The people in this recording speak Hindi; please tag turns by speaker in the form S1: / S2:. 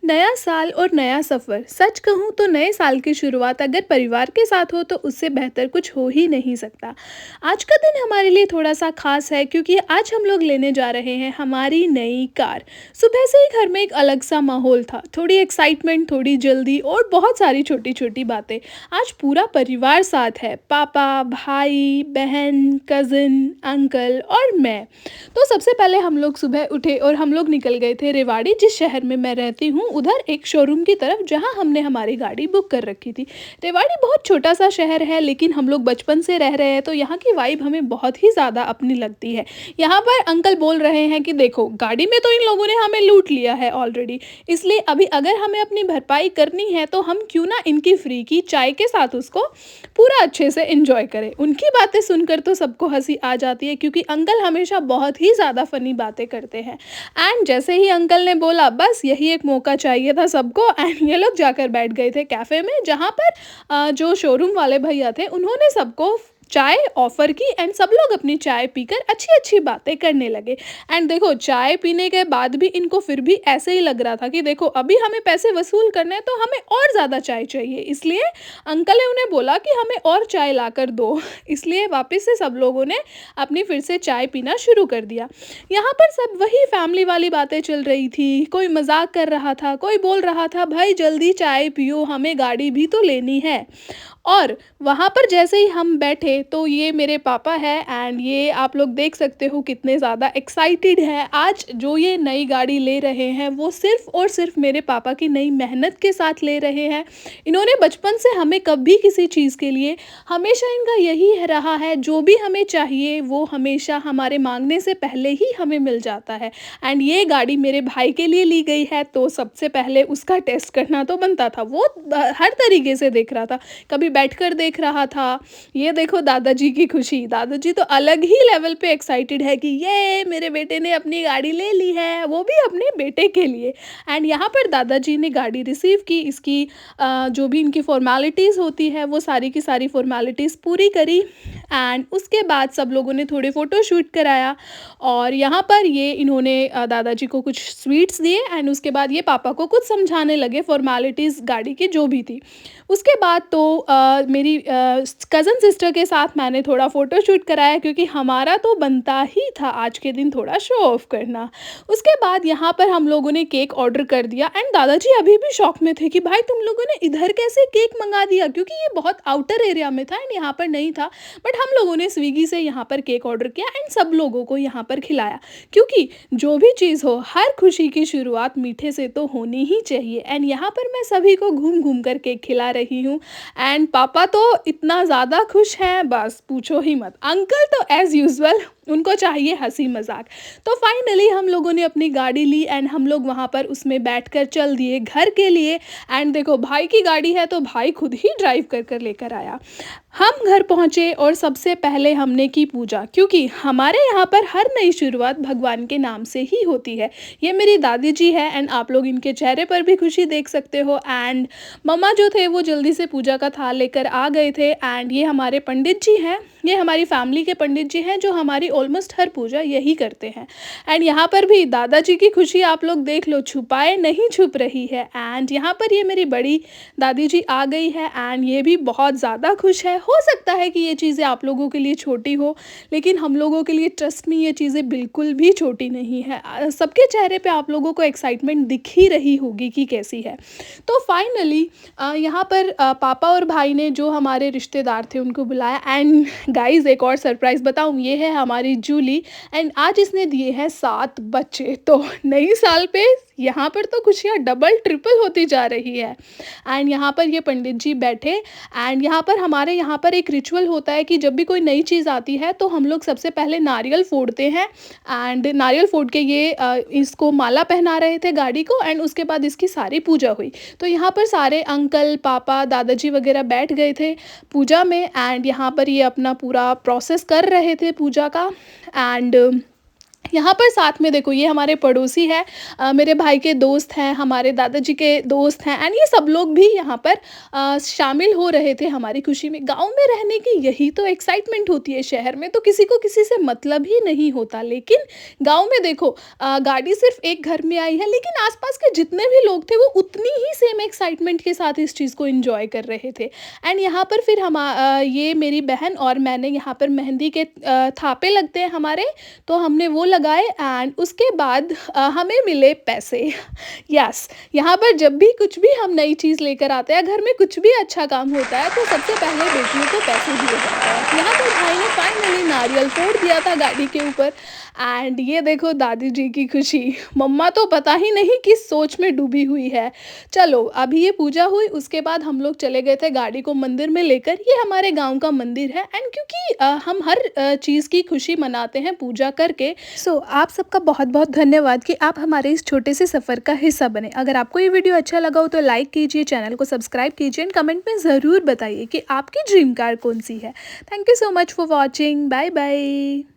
S1: नया साल और नया सफ़र, सच कहूँ तो नए साल की शुरुआत अगर परिवार के साथ हो तो उससे बेहतर कुछ हो ही नहीं सकता। आज का दिन हमारे लिए थोड़ा-सा ख़ास है क्योंकि आज हम लोग लेने जा रहे हैं हमारी नई कार। सुबह से ही घर में एक अलग-सा माहौल था, थोड़ी एक्साइटमेंट, थोड़ी जल्दी और बहुत सारी छोटी-छोटी बातें। आज पूरा परिवार साथ है, पापा, भाई, बहन, कज़िन, अंकल और मैं। तो सबसे पहले हम लोग सुबह उठे और हम लोग निकल गए थे रेवाड़ी, जिस शहर में मैं रहती हूँ उधर एक शोरूम की तरफ, जहाँ हमने हमारी गाड़ी बुक कर रखी थी। रेवाड़ी बहुत छोटा सा शहर है, लेकिन हम लोग बचपन से रह रहे हैं तो यहाँ की वाइब हमें बहुत ही ज़्यादा अपनी लगती है। यहाँ पर अंकल बोल रहे हैं कि देखो, गाड़ी में तो इन लोगों ने हमें लूट लिया है ऑलरेडी, इसलिए अभी अगर हमें अपनी भरपाई करनी है तो हम क्यों ना इनकी फ्री की चाय के साथ उसको पूरा अच्छे से एंजॉय करें। उनकी बातें सुनकर तो सबको हंसी आ जाती है क्योंकि अंकल हमेशा बहुत ही ज़्यादा फ़नी बातें करते हैं। एंड जैसे ही अंकल ने बोला बस यही एक मौका चाहिए था सबको, एंड ये लोग जाकर बैठ गए थे कैफ़े में, जहाँ पर जो शोरूम वाले भैया थे उन्होंने सबको चाय ऑफ़र की एंड सब लोग अपनी चाय पीकर अच्छी-अच्छी बातें करने लगे। एंड देखो, चाय पीने के बाद भी इनको फिर भी ऐसे ही लग रहा था कि देखो, अभी हमें पैसे वसूल करने हैं तो हमें और ज़्यादा चाय चाहिए। इसलिए अंकल ने उन्हें बोला कि हमें और चाय लाकर दो। इसलिए वापस से सब लोगों ने अपनी फिर से चाय पीना शुरू कर दिया। यहाँ पर सब वही फैमिली वाली बातें चल रही थी, कोई मज़ाक कर रहा था, कोई बोल रहा था भाई जल्दी चाय पियो, हमें गाड़ी भी तो लेनी है। और वहाँ पर जैसे ही हम बैठे तो ये मेरे पापा हैं एंड ये आप लोग देख सकते हो कितने ज़्यादा एक्साइटेड हैं। आज जो ये नई गाड़ी ले रहे हैं वो सिर्फ़ और सिर्फ़ मेरे पापा की नई मेहनत के साथ ले रहे हैं। इन्होंने बचपन से हमें कभी किसी चीज़ के लिए, हमेशा इनका यही रहा है, जो भी हमें चाहिए वो हमेशा हमारे माँगने से पहले ही हमें मिल जाता है। एंड ये गाड़ी मेरे भाई के लिए ली गई है तो सबसे पहले उसका टेस्ट करना तो बनता था। वो हर तरीके से देख रहा था, कभी बैठकर देख रहा था। ये देखो दादाजी की खुशी, दादाजी तो अलग ही लेवल पे एक्साइटेड है कि ये मेरे बेटे ने अपनी गाड़ी ले ली है, वो भी अपने बेटे के लिए। एंड यहाँ पर दादाजी ने गाड़ी रिसीव की, इसकी जो भी इनकी फ़ॉर्मेलिटीज़ होती है वो सारी की सारी फ़ॉर्मेलिटीज़ पूरी करी। एंड उसके बाद सब लोगों ने थोड़े फ़ोटो शूट कराया और यहाँ पर ये इन्होंने दादाजी को कुछ स्वीट्स दिए एंड उसके बाद ये पापा को कुछ समझाने लगे फ़ॉर्मेलिटीज़ गाड़ी की जो भी थी। उसके बाद तो मेरी कज़न सिस्टर के साथ मैंने थोड़ा फ़ोटो शूट कराया क्योंकि हमारा तो बनता ही था आज के दिन थोड़ा शो ऑफ़ करना। उसके बाद यहाँ पर हम लोगों ने केक ऑर्डर कर दिया एंड दादाजी अभी भी शॉक में थे कि भाई तुम लोगों ने इधर कैसे केक मँगा दिया, क्योंकि ये बहुत आउटर एरिया में था एंड यहाँ पर नहीं था। बट हम लोगों ने स्विगी से यहाँ पर केक ऑर्डर किया एंड सब लोगों को यहाँ पर खिलाया, क्योंकि जो भी चीज़ हो, हर खुशी की शुरुआत मीठे से तो होनी ही चाहिए। एंड यहाँ पर मैं सभी को घूम-घूम कर केक खिला रही हूँ एंड पापा तो इतना ज़्यादा खुश हैं बस पूछो ही मत। अंकल तो एज़ यूजुअल उनको चाहिए हँसी मज़ाक। तो फाइनली हम लोगों ने अपनी गाड़ी ली एंड हम लोग वहाँ पर उसमें बैठकर चल दिए घर के लिए। एंड देखो, भाई की गाड़ी है तो भाई खुद ही ड्राइव कर कर लेकर आया। हम घर पहुँचे और सबसे पहले हमने की पूजा, क्योंकि हमारे यहाँ पर हर नई शुरुआत भगवान के नाम से ही होती है। ये मेरी दादी जी है एंड आप लोग इनके चेहरे पर भी खुशी देख सकते हो। एंड मम्मा जो थे वो जल्दी से पूजा का थाल लेकर आ गए थे एंड ये हमारे पंडित जी हैं, ये हमारी फैमिली के पंडित जी हैं जो हमारी ऑलमोस्ट हर पूजा यही करते हैं। एंड यहाँ पर भी दादाजी की खुशी आप लोग देख लो, छुपाए नहीं छुप रही है। एंड यहाँ पर ये मेरी बड़ी दादी जी आ गई है एंड ये भी बहुत ज़्यादा खुश है। हो सकता है कि ये चीज़ें आप लोगों के लिए छोटी हो, लेकिन हम लोगों के लिए ट्रस्ट मी ये चीज़ें बिल्कुल भी छोटी नहीं है। सबके चेहरे पे आप लोगों को एक्साइटमेंट दिख ही रही होगी कि कैसी है। तो फाइनली यहाँ पर पापा और भाई ने जो हमारे रिश्तेदार थे उनको बुलाया एंड गाइस एक और सरप्राइज़ बताऊँ, ये है हमारी जूली एंड आज इसने दिए हैं 7 बच्चे। तो नई साल पे यहाँ पर तो खुशियाँ डबल ट्रिपल होती जा रही है। एंड यहाँ पर ये पंडित जी बैठे एंड यहाँ पर हमारे यहाँ पर एक रिचुअल होता है कि जब भी कोई नई चीज़ आती है तो हम लोग सबसे पहले नारियल फोड़ते हैं एंड नारियल फोड़ के ये इसको माला पहना रहे थे गाड़ी को एंड उसके बाद इसकी सारी पूजा हुई। तो यहाँ पर सारे अंकल, पापा, दादाजी वगैरह बैठ गए थे पूजा में एंड यहाँ पर ये अपना पूरा प्रोसेस कर रहे थे पूजा का। एंड यहाँ पर साथ में देखो ये हमारे पड़ोसी हैं, मेरे भाई के दोस्त हैं, हमारे दादाजी के दोस्त हैं एंड ये सब लोग भी यहाँ पर शामिल हो रहे थे हमारी खुशी में। गाँव में रहने की यही तो एक्साइटमेंट होती है, शहर में तो किसी को किसी से मतलब ही नहीं होता। लेकिन गाँव में देखो गाड़ी सिर्फ़ एक घर में आई है लेकिन आस-पास के जितने भी लोग थे वो उतनी ही सेम एक्साइटमेंट के साथ इस चीज़ को एन्जॉय कर रहे थे। एंड यहाँ पर फिर ये मेरी बहन और मैंने यहाँ पर मेहंदी के थापे लगते हैं हमारे, तो हमने वो लगाए एंड उसके बाद हमें मिले पैसे। यस, यहाँ पर जब भी कुछ भी हम नई चीज़ लेकर आते हैं, घर में कुछ भी अच्छा काम होता है तो सबसे पहले बेटियों को पैसे दिए जाते हैं। यहाँ पर भाई ने फाइनली नारियल फोड़ दिया था गाड़ी के ऊपर एंड ये देखो दादी जी की खुशी। मम्मा तो पता ही नहीं किस सोच में डूबी हुई है। चलो अभी ये पूजा हुई, उसके बाद हम लोग चले गए थे गाड़ी को मंदिर में लेकर। ये हमारे गाँव का मंदिर है एंड क्योंकि हम हर चीज़ की खुशी मनाते हैं पूजा करके। सो आप सबका बहुत-बहुत धन्यवाद कि आप हमारे इस छोटे से सफ़र का हिस्सा बने। अगर आपको ये वीडियो अच्छा लगा हो तो लाइक कीजिए, चैनल को सब्सक्राइब कीजिए एंड कमेंट में ज़रूर बताइए कि आपकी ड्रीम कार कौन-सी है। Thank you so much for watching. Bye bye.